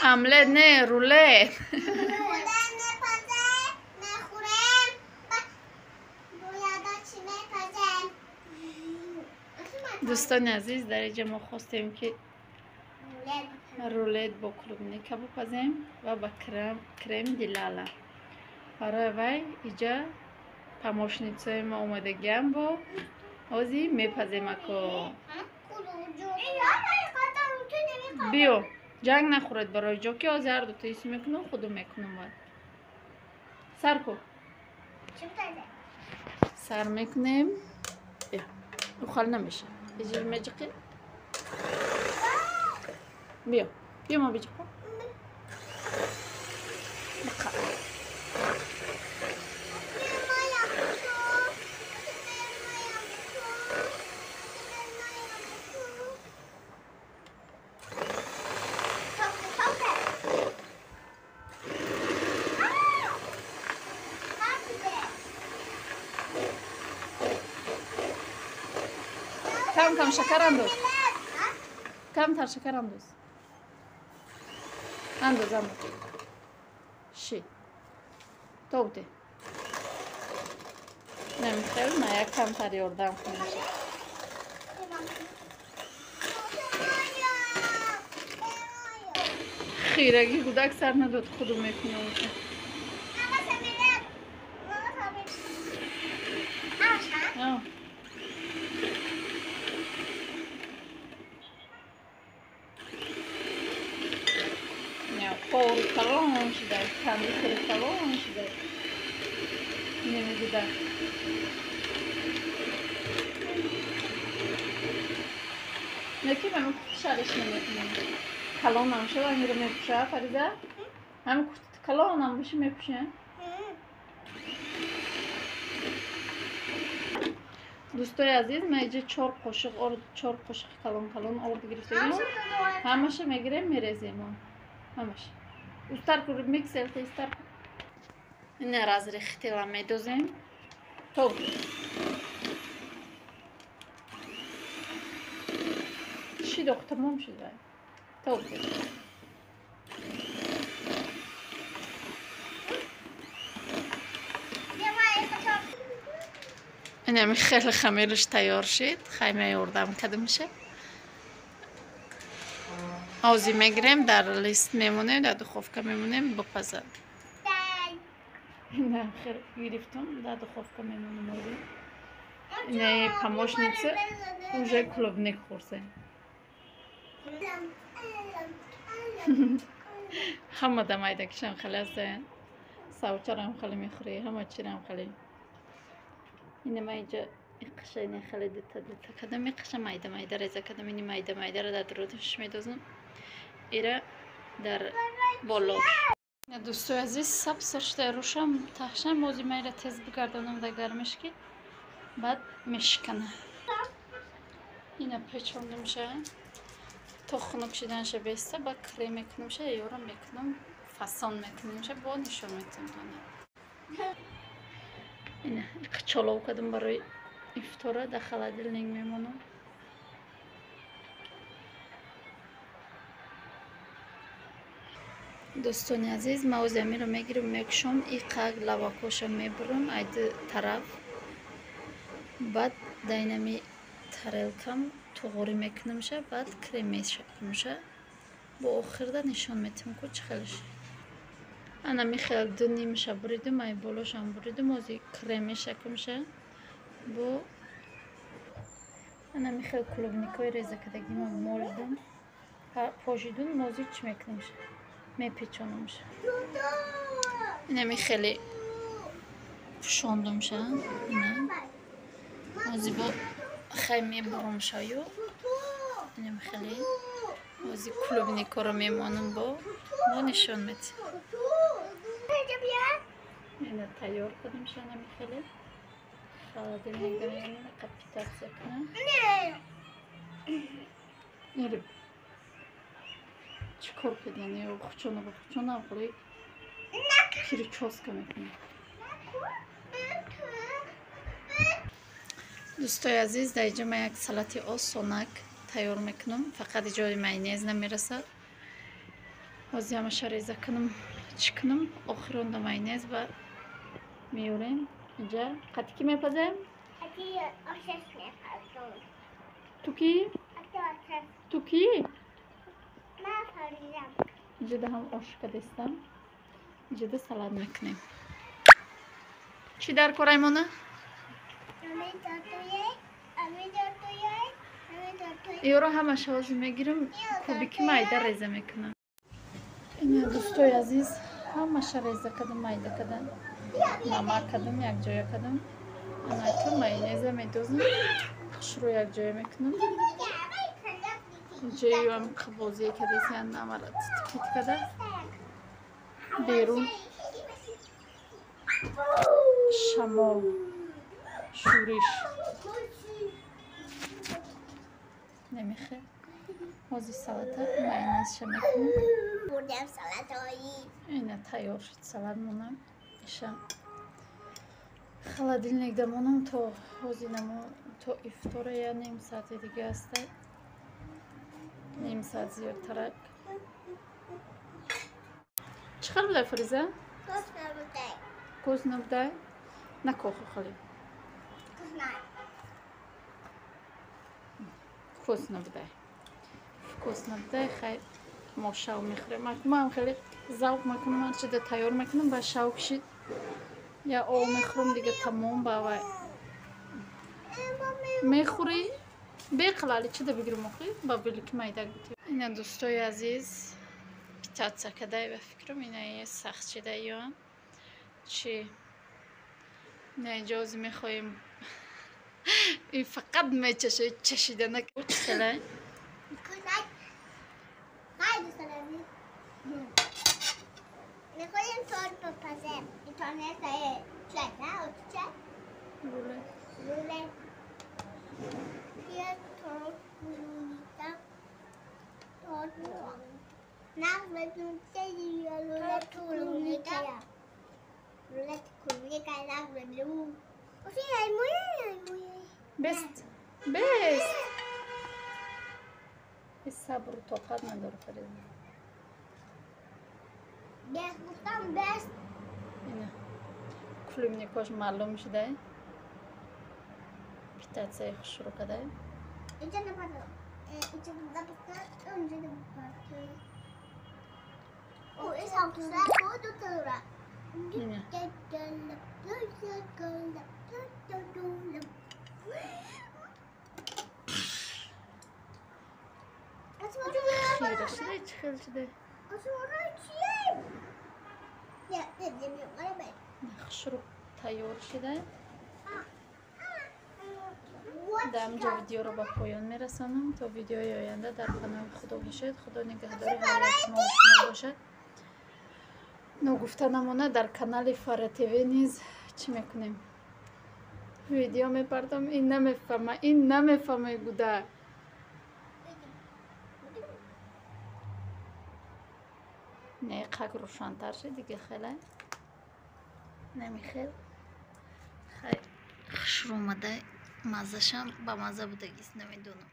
املت نه رولت. دوستان عزیز در اینجا ما خواستیم که رولت با کلوبنیکا بپزیم و با کرم دیلالا. برای وی اینجا پاموشنیتسای ما اومدگیم با آزی میپزیم اکو بیو جنگ نخورد برای جا که آزی هر دوتا ایسی میکنم خودو میکنم باید سر کن سر میکنیم بیا دخل نمیشه بجیر مجقی بیا بیا ما بجقی کم شکر انداز کم تر شکر انداز انداز شی تو بوده نمیخواه نه یک کم تر یاردم کنم خیرگی کودک سر نداد خودو میکنه پاور کلان شده کندیسر کلان شده نمیدیده نکی من شرش نمیکنم کلان هم شده همین رو میپوشه فریده همین کورت کلان هم بشه میپوشه دوستای عزیز ما اینجا 4 قاشق کلان آرد گرفتیم همشه میگیریم میریزیم همش استر کن میکسر استر کن این راز ریختیلا میدوزیم تو چی دختر مام شده تو این خیلی خمیرش تیار شد خیمه یوردم کدوم میشه آزی میگیریم در لیست میمونیم در دخوفکه میمونیم بپزد نه خیلی گرفتم در دخوفکه میمونیم آزی اینه پاموشنیچه اوژه کلوبنیک خورسه همه دمایده کشم خیلی هستن ساوچار هم خیلی میخوری همه چی هم خیلی اینه ما اینجا قشه اینه خیلی دیتا کدام این قشه مایده ریزه کدام اینی مایده رو در درودش میدوزم ایره در بالاش دوستو عزیز سب سرشته روشم تخشم بازی میره تیز بگردانم در گرمش که بعد میشکنه اینه پیچونده میشه تا خنک شدن شه بیسته با کریم میکنم شه یورم میکنم فسان میکنم شه با نشون میتونم اینه چلو کدم برای افطاره در خلادیلنگ میمونم دوستان عزیز ما زمین رو میگیرم میکشم این قاق لواکوش میبرم اید طرف بعد دینمی ترلکم توغوری میکنم شه بعد کریم میشکنم شه با آخر ده نشان میتونم که چخیلش انا میخیل دونی میشه بریدم ای بالاش هم بریدم ازی کریم میشکنم شه با انا میخیل کلوبنیکای ریزه کدگی ما موردم پاشیدون موزی چی میکنم شه میپیچونم شه اینه خیلی پوشاندم شه اینه ازی با خیلی میبرم شایو اینه خیلی ازی کلوبنیکا رو میمانم با نشان میتونم اینه تیار کدیم شه اینه خیلی خاله نگرم اینه کپیتاکسه کنم اینه چیکار کردن یا خوچونه آقای کیری چوسکه میکنه دوستای عزیز در اینجا من یک سلات آسونک تیار میکنم فقط جای ماینیز نمیرسه Озиамаша реза кунам, чӣ кунам? Охиронда майонез ва меёрем. Инҷа қати ки мепазем? Ту ки? Ту ки? Инҷода ҳам ошка дестам. Инҷода салат мекунем. Чӣ дар кор Аймона? Иёро ҳамаша ҳозир мегирам, кубики майда реза мекунам. Ина дӯстои азиз, ҳамаша реза кардам, майда кардам. Намак кардам, якҷоя кардам. Анака майонеза медозам. Хушро якҷоя мекунам. Инҷои ҳам қабозие кардесиян намара титпит карда. Берун шамол, шӯриш. Намехе. Ҳозир салата майонезша мекунам. Ина тайёр шуд салат монам. Иша холодильник дамонам то ҳозир намо то ифтора я ним соати дига аста. Ним соат зиёдтарак. Чӣ хел будай Фариза? Вкусно будай? Накоху хали. Вкусно будай. Вкусно будай. Хай мо шав мехӯрем. Ман хеле завқ мекунам, ҳар чида тайёр мекунам ба шав кишид. Я об мехӯрам дига тамом ба вай. Мехӯрӣ? Беқилали чида бигирам охӣ? Ба билики майда гӯти. Ина дӯстои азиз, питатса кадай ба фикрам ина сахт чида ён. Чи не иҷози мехоҳем. И фақат мечашои чашида накунед. Чӣ хелай? Мехоҳем торт бапазем. Интернет чай, да? Чай? Рулет. Рулет. Я торт рулета. Торт. Нахвет я рулет рулета. Рулет рулета нахвет лу. Оси ай моя. Бест. Бест. Без сабр тоқат надорад Фариза. Бест гуфтам бест. Ина. Кулим никош маълум шудай. Питатсаи хушро кадай. Инҷа напада. Инҷа напада. Инҷа напада. О, ин самтура ходу тура. Ина. Хира шудай, чӣ хел шудай? Хушро тайёр шудай. Дар инҷо видеоро ба поён мерасонам. То видеои оянда дар канали худо бошед. Худо нигаҳдори ҳар як мо шумо бошад. Ногуфта намонад дар канали Фара ТВ низ чӣ мекунем? Видео мепардом, ин намефаҳмай буда. Не қак рӯшантар шуд дига хеле. Намехел. Хай хушро омадай. Маззашам ба мазза будагист намедонам.